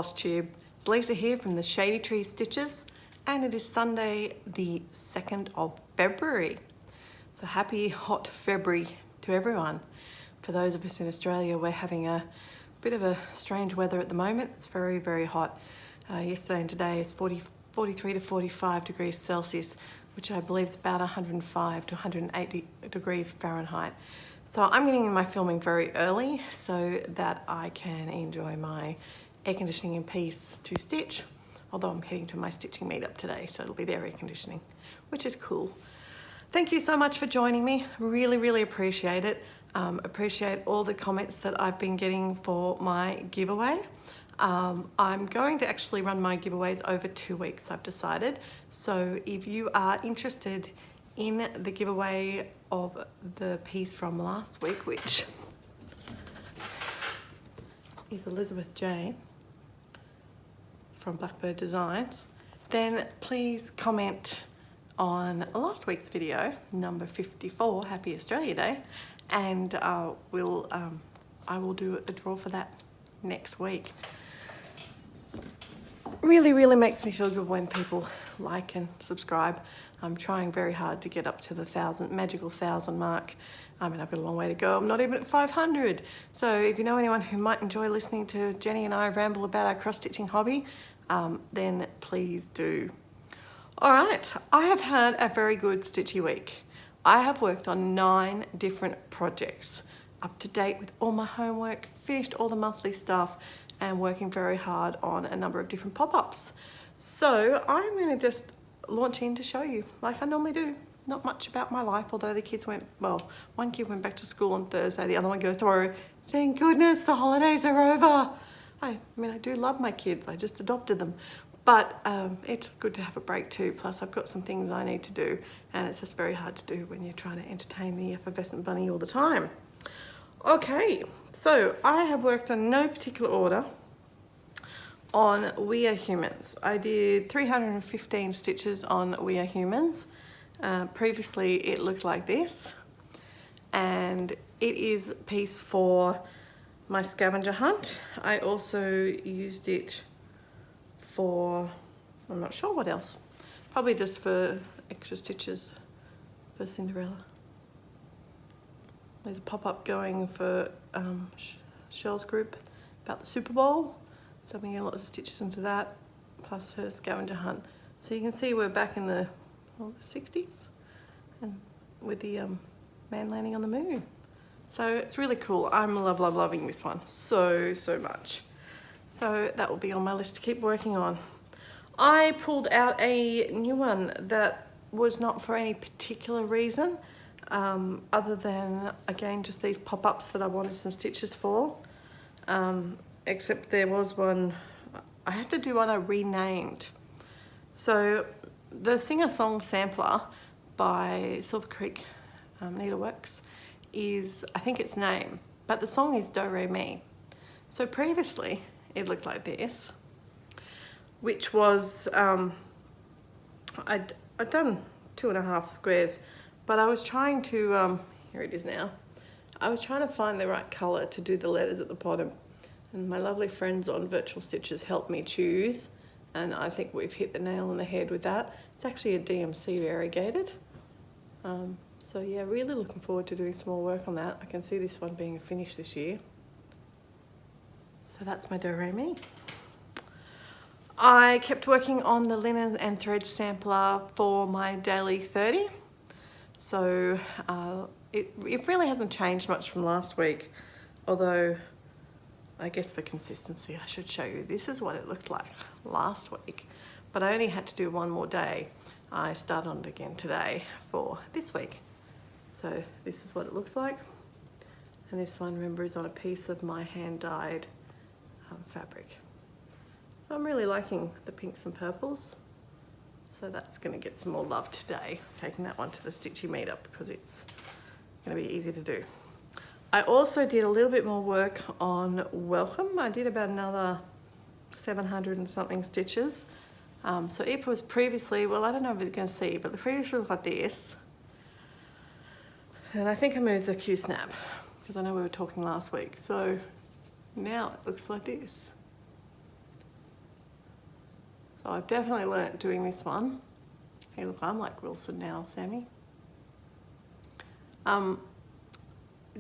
Floss Tube. It's Lisa here from the Shady Tree Stitches, and it is Sunday the 2nd of February. So happy hot February to everyone. For those of us in Australia, we're having a bit of a strange weather at the moment. It's very, very hot. Yesterday and today is 43 to 45 degrees Celsius, which I believe is about 105 to 180 degrees Fahrenheit. So I'm getting in my filming very early so that I can enjoy my air conditioning in peace to stitch, although I'm heading to my stitching meetup today, so it'll be their air conditioning, which is cool. Thank you so much for joining me. Really, really appreciate it. Appreciate all the comments that I've been getting for my giveaway. I'm going to actually run my giveaways over 2 weeks, I've decided. So if you are interested in the giveaway of the piece from last week, which is Elizabeth Jane from Blackbird Designs, then please comment on last week's video, number 54, Happy Australia Day, and I will do a draw for that next week. Really, really makes me feel good when people like and subscribe. I'm trying very hard to get up to the magical 1,000 mark. I mean, I've got a long way to go. I'm not even at 500. So if you know anyone who might enjoy listening to Jenny and I ramble about our cross-stitching hobby, then please do. All right, I have had a very good stitchy week. I have worked on 9 different projects, up to date with all my homework, finished all the monthly stuff, and working very hard on a number of different pop-ups. So I'm going to just launch in to show you, like I normally do. Not much about my life, although the kids went, well, one kid went back to school on Thursday, the other one goes tomorrow. Thank goodness the holidays are over. I mean, I do love my kids, I just adopted them. But it's good to have a break too. Plus I've got some things I need to do, and it's just very hard to do when you're trying to entertain the effervescent bunny all the time. Okay, so I have worked on no particular order on We Are Humans. I did 315 stitches on We Are Humans. Previously it looked like this, and it is a piece for my scavenger hunt. I also used it for, I'm not sure what else, probably just for extra stitches for Cinderella. There's a pop-up going for Shell's group about the Super Bowl, so we get lots of stitches into that, plus her scavenger hunt. So you can see we're back in the 60s, and with the man landing on the moon. So it's really cool. I'm loving this one so much. So that will be on my list to keep working on. I pulled out a new one that was not for any particular reason, other than, again, just these pop-ups that I wanted some stitches for. Except there was one, I had to do one I renamed. So the SingerSong sampler by Silver Creek Needleworks is, I think, its name, but the song is Do Re Mi. So previously it looked like this, which was, I'd done 2.5 squares, but I was trying to, here it is now, I was trying to find the right colour to do the letters at the bottom, and my lovely friends on Virtual Stitches helped me choose, and I think we've hit the nail on the head with that. It's actually a DMC variegated. So yeah, really looking forward to doing some more work on that. I can see this one being finished this year. So that's my Do Re Mi. I kept working on the linen and thread sampler for my daily 30. So it really hasn't changed much from last week, although I guess for consistency I should show you. This is what it looked like last week, but I only had to do one more day. I start on it again today for this week. So this is what it looks like. And this one, remember, is on a piece of my hand-dyed fabric. I'm really liking the pinks and purples, so that's going to get some more love today. Taking that one to the Stitchy meetup because it's going to be easy to do. I also did a little bit more work on Welcome. I did about another 700 and something stitches. So it was previously, well, I don't know if you're going to see, but the previously looked like this. And I think I moved the Q-snap because I know we were talking last week. So now it looks like this. So I've definitely learnt doing this one. Hey look, I'm like Wilson now, Sammy.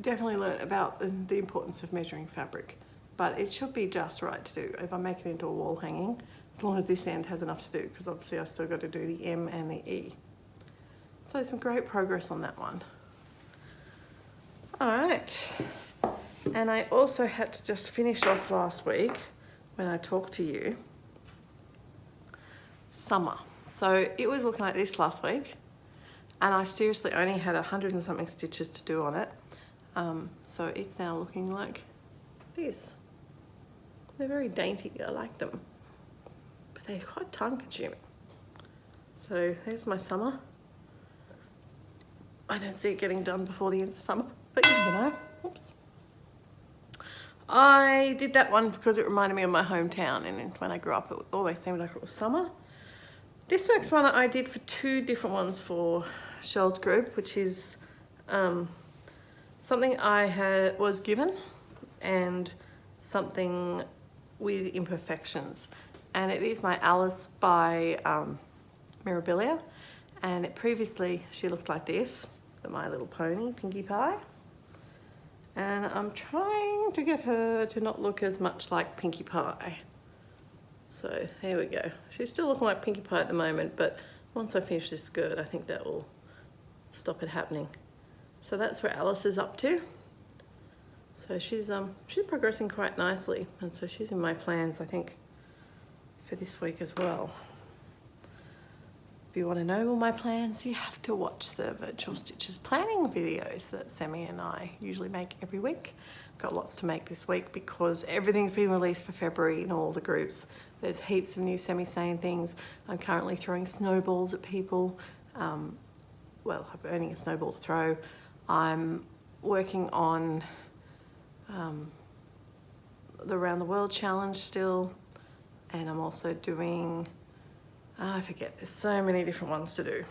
Definitely learnt about the importance of measuring fabric, but it should be just right to do if I make it into a wall hanging, as long as this end has enough to do, because obviously I've still got to do the M and the E. So some great progress on that one. All right, and I also had to just finish off last week when I talked to you, summer. So it was looking like this last week, and I seriously only had 100 and something stitches to do on it. So it's now looking like this. They're very dainty, I like them, but they're quite time consuming. So there's my summer. I don't see it getting done before the end of summer, but you never know. Oops. I did that one because it reminded me of my hometown, and when I grew up it always seemed like it was summer. This next one I did for 2 different ones for Shell's group, which is something I was given and something with imperfections. And it is my Alice by Mirabilia, and previously she looked like this, the My Little Pony Pinkie Pie. And I'm trying to get her to not look as much like Pinkie Pie. So there we go. She's still looking like Pinkie Pie at the moment, but once I finish this skirt, I think that will stop it happening. So that's where Alice is up to. So she's progressing quite nicely, and so she's in my plans, I think, for this week as well. If you want to know all my plans, you have to watch the Virtual Stitches planning videos that Sammy and I usually make every week. Got lots to make this week because everything's been released for February in all the groups. There's heaps of new Sammy saying things. I'm currently throwing snowballs at people. Well, I'm earning a snowball to throw. I'm working on the Around the World Challenge still, and I'm also doing, I forget, there's so many different ones to do.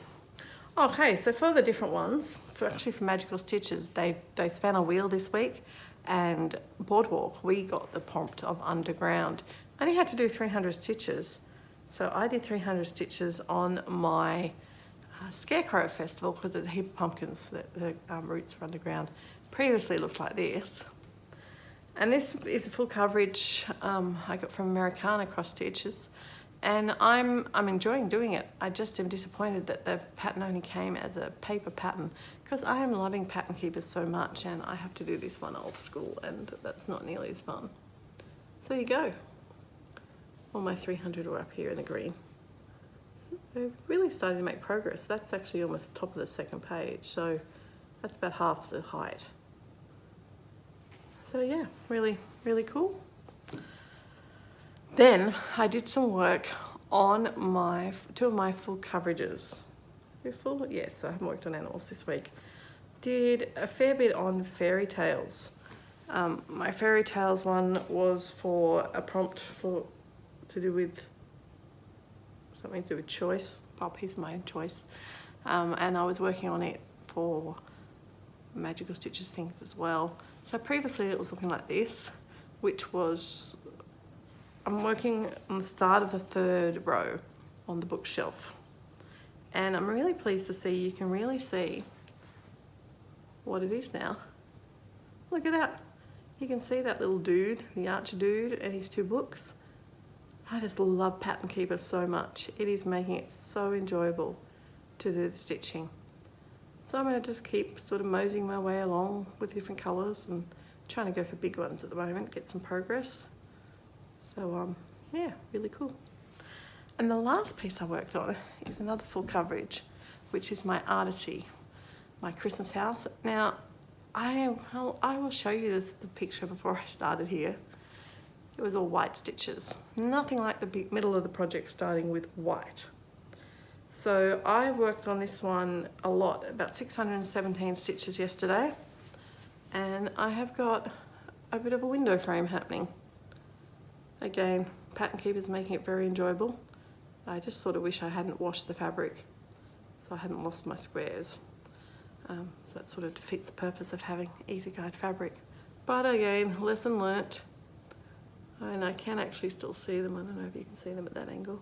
Okay, so for the different ones, for Magical Stitches, they span a wheel this week, and Boardwalk, we got the prompt of Underground. I only had to do 300 stitches, so I did 300 stitches on my Scarecrow Festival because there's a heap of pumpkins that the roots are underground. Previously looked like this. And this is a full coverage I got from Americana Cross Stitches, and I'm enjoying doing it. I just am disappointed that the pattern only came as a paper pattern, because I am loving Pattern Keepers so much, and I have to do this one old school, and that's not nearly as fun. So there you go. All my 300 are up here in the green. So they're really starting to make progress. That's actually almost top of the second page, so that's about half the height. So yeah, really, really cool. Then I did some work on my 2 of my full coverages. Full? Yes, I haven't worked on animals this week. Did a fair bit on fairy tales. My fairy tales one was for a prompt to do with something to do with choice, a piece of my own choice. And I was working on it for Magical Stitches things as well. So previously it was looking like this, which was, I'm working on the start of the 3rd row on the bookshelf. And I'm really pleased to see, you can really see what it is now. Look at that. You can see that little dude, the Archer dude, and his 2 books. I just love Pattern Keeper so much. It is making it so enjoyable to do the stitching. So I'm going to just keep sort of moseying my way along with different colours and trying to go for big ones at the moment, get some progress. So yeah, really cool. And the last piece I worked on is another full coverage, which is my Artisy, my Christmas house. Now, I will show you the picture before I started here. It was all white stitches. Nothing like the middle of the project starting with white. So I worked on this one a lot, about 617 stitches yesterday. And I have got a bit of a window frame happening. Again, Pattern Keeper's making it very enjoyable. I just sort of wish I hadn't washed the fabric, so I hadn't lost my squares. So that sort of defeats the purpose of having easy guide fabric. But again, lesson learnt. And I can actually still see them. I don't know if you can see them at that angle.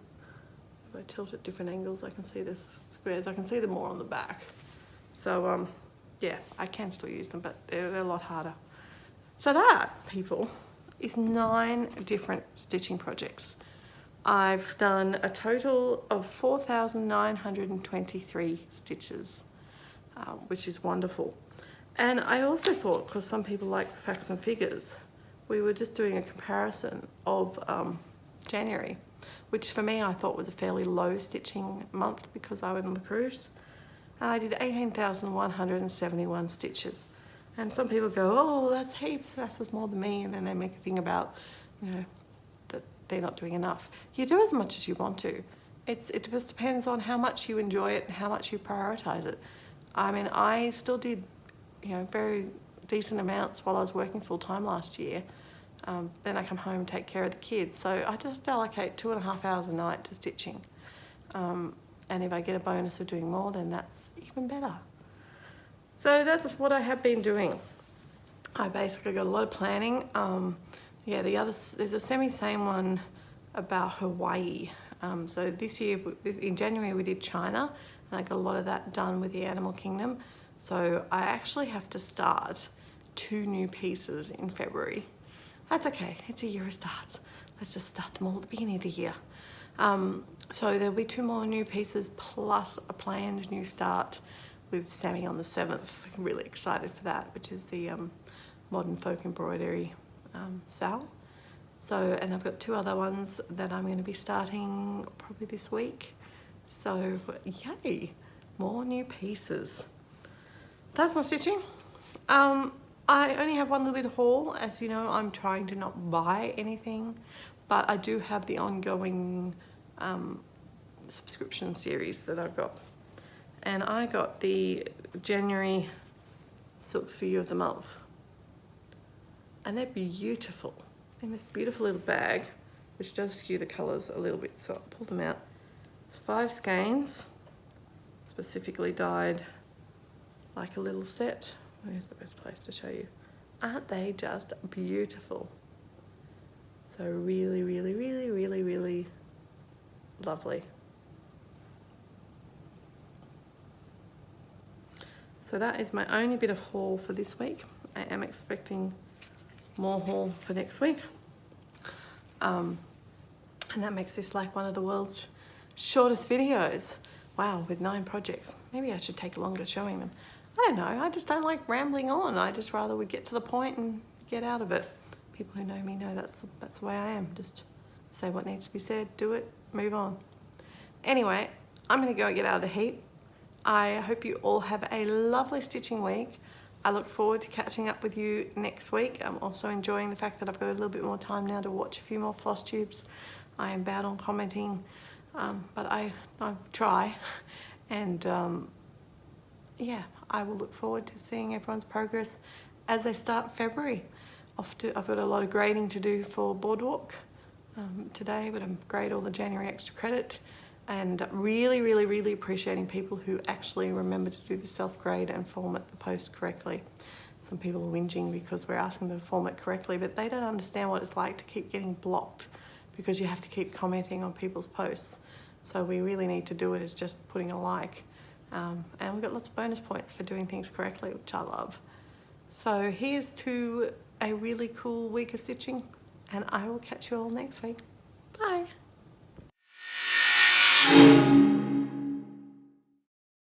If I tilt at different angles, I can see the squares. I can see them more on the back. So yeah, I can still use them, but they're a lot harder. So that, people, is 9 different stitching projects. I've done a total of 4,923 stitches, which is wonderful. And I also thought, because some people like facts and figures, we were just doing a comparison of January, which for me I thought was a fairly low stitching month because I went on the cruise. And I did 18,171 stitches. And some people go, oh, that's heaps, that's more than me. And then they make a thing about, you know, that they're not doing enough. You do as much as you want to. It just depends on how much you enjoy it and how much you prioritize it. I mean, I still did, you know, very decent amounts while I was working full time last year. Then I come home and take care of the kids. So I just allocate 2.5 hours a night to stitching. And if I get a bonus of doing more, then that's even better. So that's what I have been doing. I basically got a lot of planning. Yeah, there's a same one about Hawaii. So this year, in January, we did China, and I got a lot of that done with the Animal Kingdom. So I actually have to start 2 new pieces in February. That's okay, it's a year of starts. Let's just start them all at the beginning of the year. So there'll be 2 more new pieces plus a planned new start with Sammy on the 7th. I'm really excited for that, which is the Modern Folk Embroidery sale. So, and I've got 2 other ones that I'm going to be starting probably this week. So yay, more new pieces. That's my stitching. I only have one little bit of haul. As you know, I'm trying to not buy anything, but I do have the ongoing subscription series that I've got. And I got the January Silks for You of the Month. And they're beautiful. In this beautiful little bag, which does skew the colours a little bit, so I'll pull them out. It's 5 skeins, specifically dyed like a little set. Where's the best place to show you? Aren't they just beautiful? So really, really, really, really, really lovely. So that is my only bit of haul for this week. I am expecting more haul for next week. And that makes this like one of the world's shortest videos. Wow, with 9 projects. Maybe I should take longer showing them. I don't know, I just don't like rambling on. I just rather we get to the point and get out of it. People who know me know that's the way I am. Just say what needs to be said, do it, move on. Anyway, I'm gonna go get out of the heat. I hope you all have a lovely stitching week. I look forward to catching up with you next week. I'm also enjoying the fact that I've got a little bit more time now to watch a few more floss tubes. I am bad on commenting, but I try. And yeah, I will look forward to seeing everyone's progress as they start February. I've got a lot of grading to do for Boardwalk today, but I'm grade all the January extra credit. And really, really, really appreciating people who actually remember to do the self-grade and format the post correctly. Some people are whinging because we're asking them to format correctly, but they don't understand what it's like to keep getting blocked because you have to keep commenting on people's posts. So we really need to do it as just putting a like. And we've got lots of bonus points for doing things correctly, which I love. So here's to a really cool week of stitching, and I will catch you all next week. Bye.